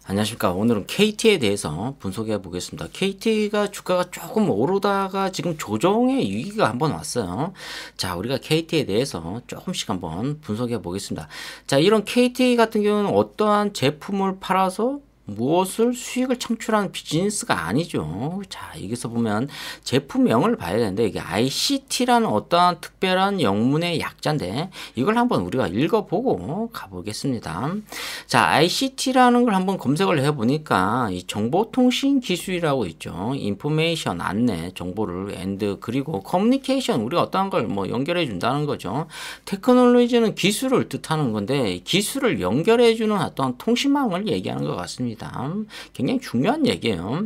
안녕하십니까. 오늘은 KT에 대해서 분석해 보겠습니다. KT가 주가가 조금 오르다가 지금 조정의 위기가 한번 왔어요. 자, 우리가 KT에 대해서 조금씩 한번 분석해 보겠습니다. 자, 이런 KT 같은 경우는 어떠한 제품을 팔아서 무엇을 수익을 창출하는 비즈니스가 아니죠. 자, 여기서 보면 제품명을 봐야 되는데 이게 ICT라는 어떠한 특별한 영문의 약자인데 이걸 한번 우리가 읽어보고 가보겠습니다. 자, ICT라는 걸 한번 검색을 해보니까 이 정보통신 기술이라고 있죠. 인포메이션, 안내, 정보를 and 그리고 커뮤니케이션 우리가 어떠한 걸 뭐 연결해 준다는 거죠. 테크놀로지는 기술을 뜻하는 건데 기술을 연결해 주는 어떠한 통신망을 얘기하는 것 같습니다. 굉장히 중요한 얘기예요.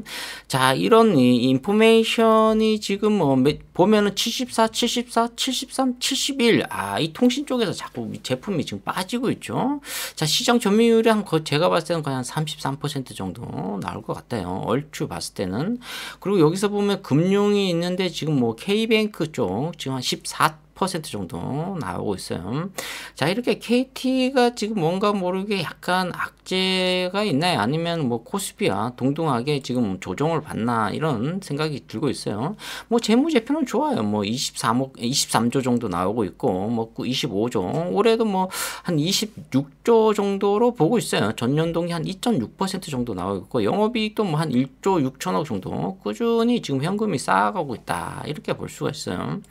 자, 이런 이 인포메이션이 지금 뭐 보면은 74, 74, 73, 71. 이 통신 쪽에서 자꾸 제품이 지금 빠지고 있죠. 자, 시장 점유율이 제가 봤을 때는 그냥 33% 정도 나올 것 같아요. 얼추 봤을 때는. 그리고 여기서 보면 금융이 있는데 지금 뭐 K뱅크 쪽 지금 한 14% 정도 나오고 있어요. 자, 이렇게 KT가 지금 뭔가 모르게 약간 악재가 있나요? 아니면 뭐 코스피와 동등하게 지금 조정을 받나 이런 생각이 들고 있어요. 뭐 재무제표는 좋아요. 뭐 23조 정도 나오고 있고 뭐 25조 올해도 뭐 한 26조 정도로 보고 있어요. 전년동이 한 2.6% 정도 나오고 있고 영업이익도 뭐 한 1조 6천억 정도 꾸준히 지금 현금이 쌓아가고 있다 이렇게 볼 수가 있어요.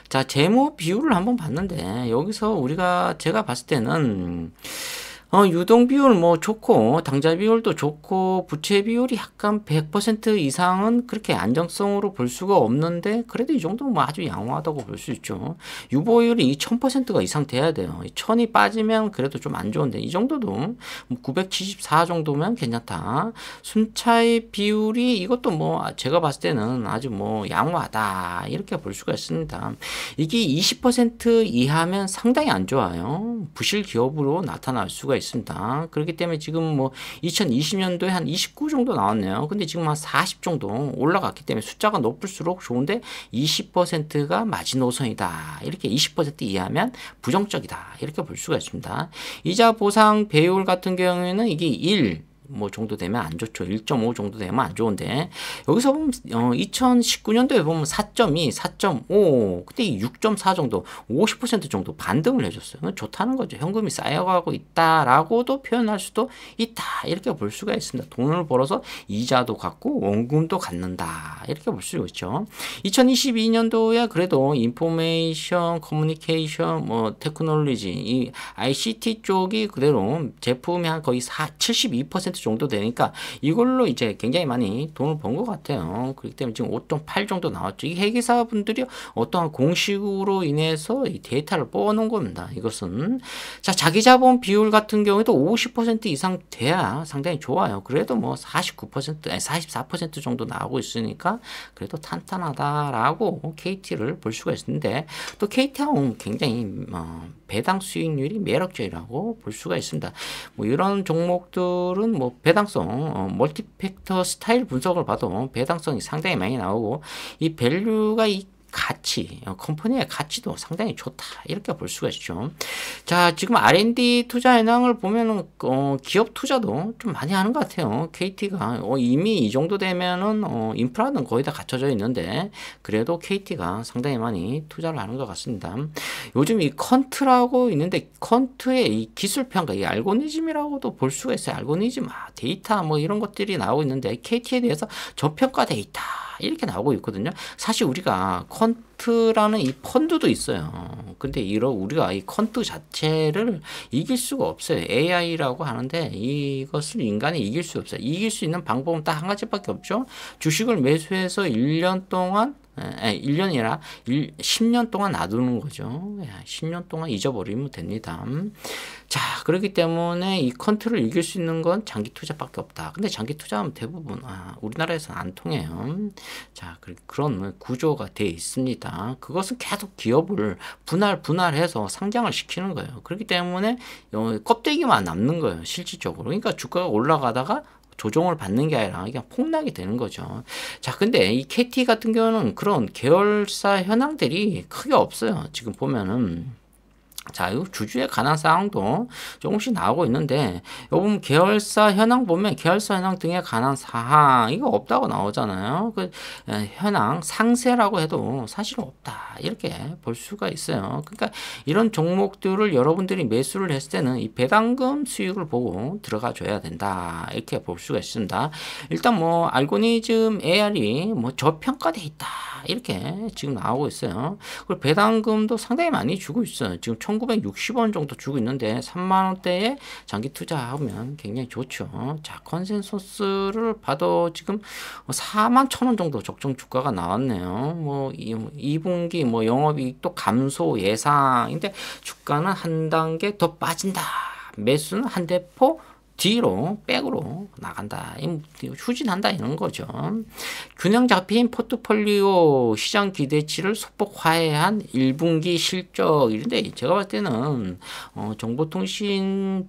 자, 재무 비율을 한번 봤는데 여기서 제가 봤을 때는 유동 비율 뭐 좋고 당좌 비율도 좋고 부채 비율이 약간 100% 이상은 그렇게 안정성으로 볼 수가 없는데 그래도 이 정도는 뭐 아주 양호하다고 볼 수 있죠. 유보율이 1000%가 이상 돼야 돼요. 1000이 빠지면 그래도 좀 안 좋은데 이 정도도 974 정도면 괜찮다. 순차익 비율이 이것도 뭐 제가 봤을 때는 아주 뭐 양호하다 이렇게 볼 수가 있습니다. 이게 20% 이하면 상당히 안 좋아요. 부실 기업으로 나타날 수가 있습니다. 그렇기 때문에 지금 뭐 2020년도에 한 29 정도 나왔네요. 근데 지금 한 40 정도 올라갔기 때문에 숫자가 높을수록 좋은데 20%가 마지노선이다. 이렇게 20% 이하면 부정적이다. 이렇게 볼 수가 있습니다. 이자 보상 배율 같은 경우에는 이게 1 뭐 정도 되면 안 좋죠. 1.5 정도 되면 안 좋은데 여기서 보면 2019년도에 보면 4.2, 4.5 그때 6.4 정도 50% 정도 반등을 해줬어요. 좋다는 거죠. 현금이 쌓여가고 있다라고도 표현할 수도 있다 이렇게 볼 수가 있습니다. 돈을 벌어서 이자도 갚고 원금도 갖는다 이렇게 볼 수 있죠. 2022년도에 그래도 인포메이션, 커뮤니케이션, 뭐 테크놀로지 이 ICT 쪽이 그대로 제품이 한 거의 72% 정도 되니까 이걸로 이제 굉장히 많이 돈을 번 것 같아요. 그렇기 때문에 지금 5.8 정도 나왔죠. 이 회계사분들이 어떠한 공식으로 인해서 이 데이터를 뽑아놓은 겁니다. 이것은 자, 자기자본 비율 같은 경우에도 50% 이상 돼야 상당히 좋아요. 그래도 뭐 49%, 아니 44% 정도 나오고 있으니까 그래도 탄탄하다라고 KT를 볼 수가 있는데 또 KT하고는 굉장히 배당 수익률이 매력적이라고 볼 수가 있습니다. 뭐 이런 종목들은 뭐 배당성, 멀티팩터 스타일 분석을 봐도 배당성이 상당히 많이 나오고 이 밸류가 이 가치, 컴퍼니의 가치도 상당히 좋다. 이렇게 볼 수가 있죠. 자, 지금 R&D 투자 현황을 보면은, 기업 투자도 좀 많이 하는 것 같아요. KT가, 이미 이 정도 되면은, 인프라는 거의 다 갖춰져 있는데, 그래도 KT가 상당히 많이 투자를 하는 것 같습니다. 요즘 이 컨트라고 있는데, 컨트의 이 기술 평가, 이 알고리즘이라고도 볼 수가 있어요. 알고리즘, 데이터 뭐 이런 것들이 나오고 있는데, KT에 대해서 저평가돼 있다. 이렇게 나오고 있거든요. 사실 우리가 컨트라는 이 펀드도 있어요. 근데 우리가 이 컨트 자체를 이길 수가 없어요. AI라고 하는데 이것을 인간이 이길 수 없어요. 이길 수 있는 방법은 딱 한 가지밖에 없죠. 주식을 매수해서 1년 동안 1년이 아니라 10년 동안 놔두는 거죠. 10년 동안 잊어버리면 됩니다. 자, 그렇기 때문에 이 컨트를 이길 수 있는 건 장기 투자밖에 없다. 근데 장기 투자하면 대부분 우리나라에서는 안 통해요. 자, 그런 구조가 돼 있습니다. 그것은 계속 기업을 분할해서 상장을 시키는 거예요. 그렇기 때문에 껍데기만 남는 거예요. 실질적으로. 그러니까 주가가 올라가다가 조정을 받는 게 아니라 그냥 폭락이 되는 거죠. 자, 근데 이 KT 같은 경우는 그런 계열사 현황들이 크게 없어요. 지금 보면은 자, 요 주주에 관한 사항도 조금씩 나오고 있는데, 요 보면 계열사 현황 보면 계열사 현황 등에 관한 사항 이거 없다고 나오잖아요. 그 현황 상세라고 해도 사실은 없다 이렇게 볼 수가 있어요. 그러니까 이런 종목들을 여러분들이 매수를 했을 때는 이 배당금 수익을 보고 들어가 줘야 된다 이렇게 볼 수가 있습니다. 일단 뭐 알고리즘 AR이 뭐 저평가돼 있다 이렇게 지금 나오고 있어요. 그리고 배당금도 상당히 많이 주고 있어요. 지금 1960원 정도 주고 있는데 3만원대에 장기 투자하면 굉장히 좋죠. 자, 컨센서스를 봐도 지금 4만 1,000원 정도 적정 주가가 나왔네요. 뭐 2분기 뭐 영업이익도 감소 예상인데 주가는 한 단계 더 빠진다. 매수는 한 대포 뒤로 백으로 나간다. 추진한다 이런 거죠. 균형 잡힌 포트폴리오 시장 기대치를 소폭 하회한 1분기 실적 이런데 제가 봤을 때는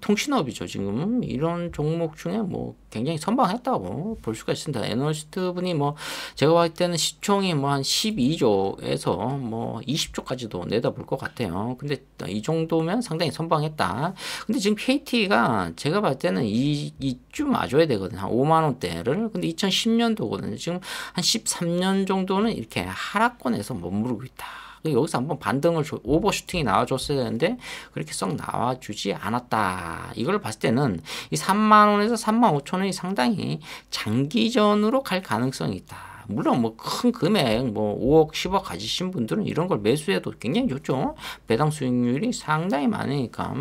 통신업이죠. 지금 이런 종목 중에 뭐 굉장히 선방했다고 볼 수가 있습니다. 애널리스트 분이 뭐 제가 봤을 때는 시총이 뭐 한 12조에서 뭐 20조까지도 내다볼 것 같아요. 근데 이 정도면 상당히 선방했다. 근데 지금 KT가 제가 봤을 때는 이쯤 와줘야 되거든요. 한 5만 원대를. 근데 2010년도거든요. 지금 한 13년 정도는 이렇게 하락권에서 머무르고 있다. 여기서 한번 반등을 오버슈팅이 나와줬어야 되는데 그렇게 썩 나와주지 않았다. 이걸 봤을 때는 이 3만원에서 35,000원이 상당히 장기전으로 갈 가능성이 있다. 물론 뭐 큰 금액 뭐 5억 10억 가지신 분들은 이런 걸 매수해도 굉장히 좋죠. 배당 수익률이 상당히 많으니까.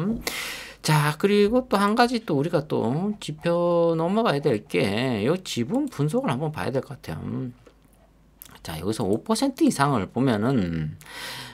자, 그리고 또 한 가지 또 우리가 또 짚어 넘어가야 될 게 이 지분 분석을 한번 봐야 될 것 같아요. 자, 여기서 5% 이상을 보면은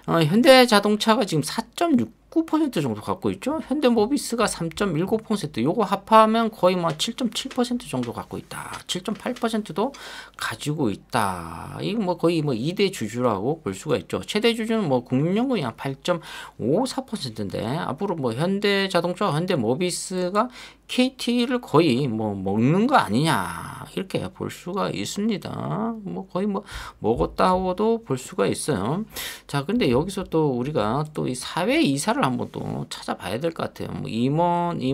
현대자동차가 지금 4.69% 정도 갖고 있죠. 현대모비스가 3.19%, 요거 합하면 거의 뭐 7.7% 정도 갖고 있다. 7.8%도 가지고 있다. 이거 뭐 거의 뭐 2대 주주라고 볼 수가 있죠. 최대 주주는 뭐 국민연금이 한 8.54%인데 앞으로 뭐 현대자동차와 현대모비스가 KT를 거의 뭐 먹는 거 아니냐 이렇게 볼 수가 있습니다. 뭐 거의 뭐 먹었다고도 볼 수가 있어요. 자, 근데 여기서 또 우리가 또 이 사회 이사를 한번 또 찾아봐야 될 것 같아요. 뭐 임원에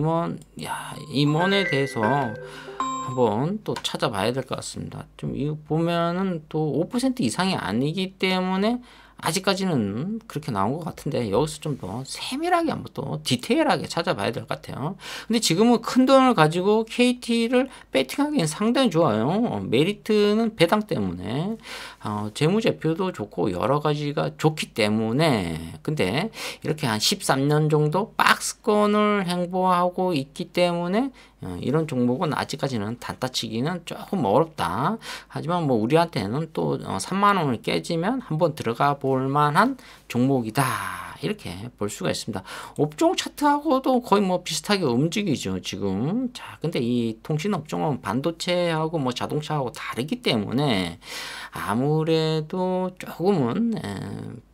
대해서 한번 또 찾아봐야 될 것 같습니다. 좀 이거 보면은 또 5% 이상이 아니기 때문에 아직까지는 그렇게 나온 것 같은데 여기서 좀 더 세밀하게 한번 또 디테일하게 찾아봐야 될 것 같아요. 근데 지금은 큰 돈을 가지고 KT를 배팅하기엔 상당히 좋아요. 메리트는 배당 때문에 재무제표도 좋고 여러 가지가 좋기 때문에 근데 이렇게 한 13년 정도 박스권을 행보하고 있기 때문에 이런 종목은 아직까지는 단타치기는 조금 어렵다. 하지만 뭐 우리한테는 또 3만 원을 깨지면 한번 들어가 볼 만한 종목이다. 이렇게 볼 수가 있습니다. 업종 차트하고도 거의 뭐 비슷하게 움직이죠, 지금. 자, 근데 이 통신 업종은 반도체하고 뭐 자동차하고 다르기 때문에 아무래도 조금은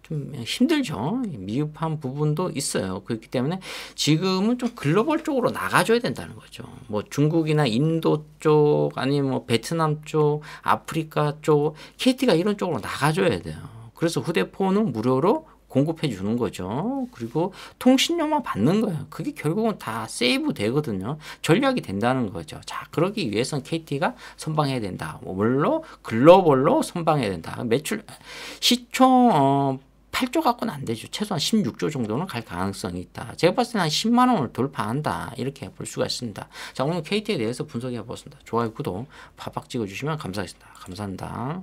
좀 힘들죠. 미흡한 부분도 있어요. 그렇기 때문에 지금은 좀 글로벌 쪽으로 나가줘야 된다는 거죠. 뭐 중국이나 인도 쪽, 아니면 뭐 베트남 쪽, 아프리카 쪽, KT가 이런 쪽으로 나가줘야 돼요. 그래서 휴대폰은 무료로 공급해 주는 거죠. 그리고 통신료만 받는 거예요. 그게 결국은 다 세이브 되거든요. 전략이 된다는 거죠. 자, 그러기 위해서는 KT가 선방해야 된다. 물론 글로벌로 선방해야 된다. 매출 시총 8조 갖고는 안 되죠. 최소한 16조 정도는 갈 가능성이 있다. 제가 봤을 때는 한 10만 원을 돌파한다. 이렇게 볼 수가 있습니다. 자, 오늘 KT에 대해서 분석해 보았습니다. 좋아요, 구독, 팍팍 찍어주시면 감사하겠습니다. 감사합니다.